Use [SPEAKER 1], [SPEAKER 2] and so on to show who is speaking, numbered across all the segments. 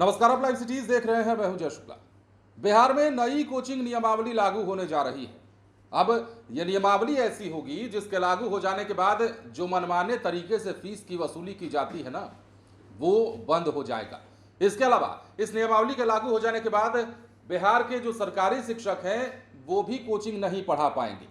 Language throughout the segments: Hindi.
[SPEAKER 1] नमस्कार, आप लाइव सिटीज देख रहे हैं। मैं हूं जय शुक्ला। बिहार में नई कोचिंग नियमावली लागू होने जा रही है। अब यह नियमावली ऐसी होगी जिसके लागू हो जाने के बाद जो मनमाने तरीके से फीस की वसूली की जाती है ना, वो बंद हो जाएगा। इसके अलावा इस नियमावली के लागू हो जाने के बाद बिहार के जो सरकारी शिक्षक हैं वो भी कोचिंग नहीं पढ़ा पाएंगे।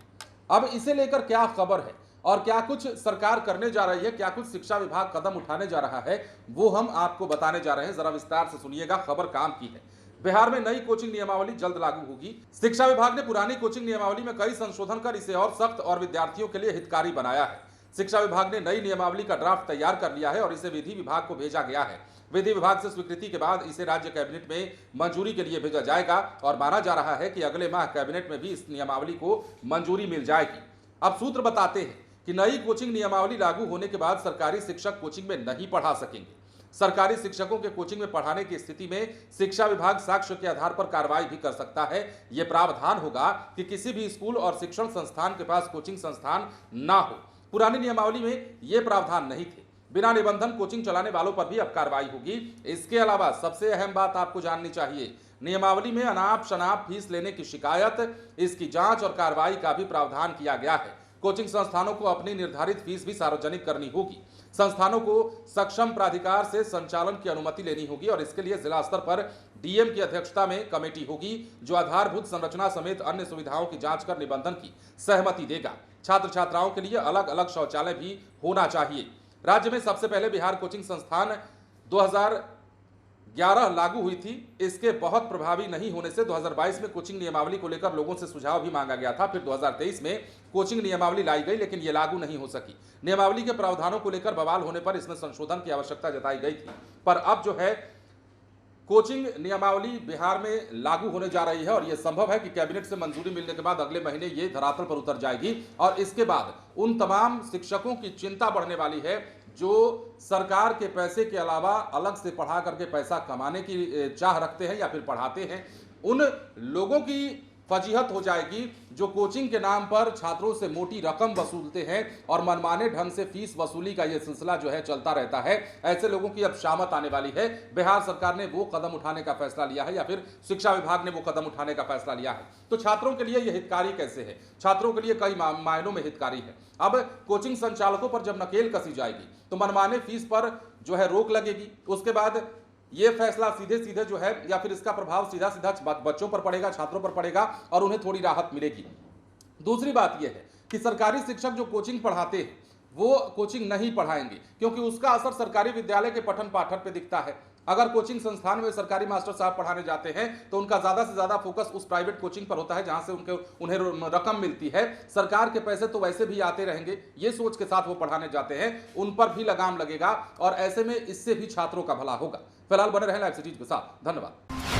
[SPEAKER 1] अब इसे लेकर क्या खबर है और क्या कुछ सरकार करने जा रही है, क्या कुछ शिक्षा विभाग कदम उठाने जा रहा है, वो हम आपको बताने जा रहे हैं। जरा विस्तार से सुनिएगा, खबर काम की है। बिहार में नई कोचिंग नियमावली जल्द लागू होगी। शिक्षा विभाग ने पुरानी कोचिंग नियमावली में कई संशोधन कर इसे और सख्त और विद्यार्थियों के लिए हितकारी बनाया है। शिक्षा विभाग ने नई नियमावली का ड्राफ्ट तैयार कर लिया है और इसे विधि विभाग को भेजा गया है। विधि विभाग से स्वीकृति के बाद इसे राज्य कैबिनेट में मंजूरी के लिए भेजा जाएगा और माना जा रहा है कि अगले माह कैबिनेट में भी इस नियमावली को मंजूरी मिल जाएगी। अब सूत्र बताते हैं कि नई कोचिंग नियमावली लागू होने के बाद सरकारी शिक्षक कोचिंग में नहीं पढ़ा सकेंगे। सरकारी शिक्षकों के कोचिंग में पढ़ाने की स्थिति में शिक्षा विभाग साक्ष्य के आधार पर कार्रवाई भी कर सकता है। यह प्रावधान होगा कि किसी भी स्कूल और शिक्षण संस्थान के पास कोचिंग संस्थान ना हो। पुरानी नियमावली में यह प्रावधान नहीं थे। बिना निबंधन कोचिंग चलाने वालों पर भी अब कार्रवाई होगी। इसके अलावा सबसे अहम बात आपको जाननी चाहिए, नियमावली में अनाप शनाप फीस लेने की शिकायत, इसकी जांच और कार्रवाई का भी प्रावधान किया गया है। कोचिंग संस्थानों को अपनी निर्धारित फीस भी सार्वजनिक करनी होगी। संस्थानों को सक्षम प्राधिकार से संचालन की अनुमति लेनी होगी और इसके लिए जिला स्तर पर डीएम की अध्यक्षता में कमेटी होगी जो आधारभूत संरचना समेत अन्य सुविधाओं की जांच कर निबंधन की सहमति देगा। छात्र छात्राओं के लिए अलग अलग शौचालय भी होना चाहिए। राज्य में सबसे पहले बिहार कोचिंग संस्थान 2011 लागू हुई थी। इसके बहुत प्रभावी नहीं होने से 2022 में कोचिंग नियमावली को लेकर लोगों से सुझाव भी मांगा गया था। फिर 2023 में कोचिंग नियमावली लाई गई, लेकिन ये लागू नहीं हो सकी। नियमावली के प्रावधानों को लेकर बवाल होने पर इसमें संशोधन की आवश्यकता जताई गई थी। पर अब जो है कोचिंग नियमावली बिहार में लागू होने जा रही है और यह संभव है कि कैबिनेट से मंजूरी मिलने के बाद अगले महीने ये धरातल पर उतर जाएगी और इसके बाद उन तमाम शिक्षकों की चिंता बढ़ने वाली है जो सरकार के पैसे के अलावा अलग से पढ़ा करके पैसा कमाने की चाह रखते हैं या फिर पढ़ाते हैं। उन लोगों की फजीहत हो जाएगी जो कोचिंग के नाम पर छात्रों से मोटी रकम वसूलते हैं और मनमाने ढंग से फीस वसूली का यह सिलसिला जो है चलता रहता है। ऐसे लोगों की अब शामत आने वाली है। बिहार सरकार ने वो कदम उठाने का फैसला लिया है या फिर शिक्षा विभाग ने वो कदम उठाने का फैसला लिया है। तो छात्रों के लिए यह हितकारी कैसे है? छात्रों के लिए कई मायनों में हितकारी है। अब कोचिंग संचालकों पर जब नकेल कसी जाएगी तो मनमाने फीस पर जो है रोक लगेगी। उसके बाद ये फैसला सीधे सीधे जो है या फिर इसका प्रभाव सीधा सीधा बच्चों पर पड़ेगा, छात्रों पर पड़ेगा और उन्हें थोड़ी राहत मिलेगी। दूसरी बात यह है कि सरकारी शिक्षक जो कोचिंग पढ़ाते हैं वो कोचिंग नहीं पढ़ाएंगे क्योंकि उसका असर सरकारी विद्यालय के पठन पाठन पे दिखता है। अगर कोचिंग संस्थान में सरकारी मास्टर साहब पढ़ाने जाते हैं तो उनका ज्यादा से ज्यादा फोकस उस प्राइवेट कोचिंग पर होता है जहां से उन्हें रकम मिलती है। सरकार के पैसे तो वैसे भी आते रहेंगे, ये सोच के साथ वो पढ़ाने जाते हैं, उन पर भी लगाम लगेगा और ऐसे में इससे भी छात्रों का भला होगा। फिलहाल बने रहें लाइव सिटीज के साथ। धन्यवाद।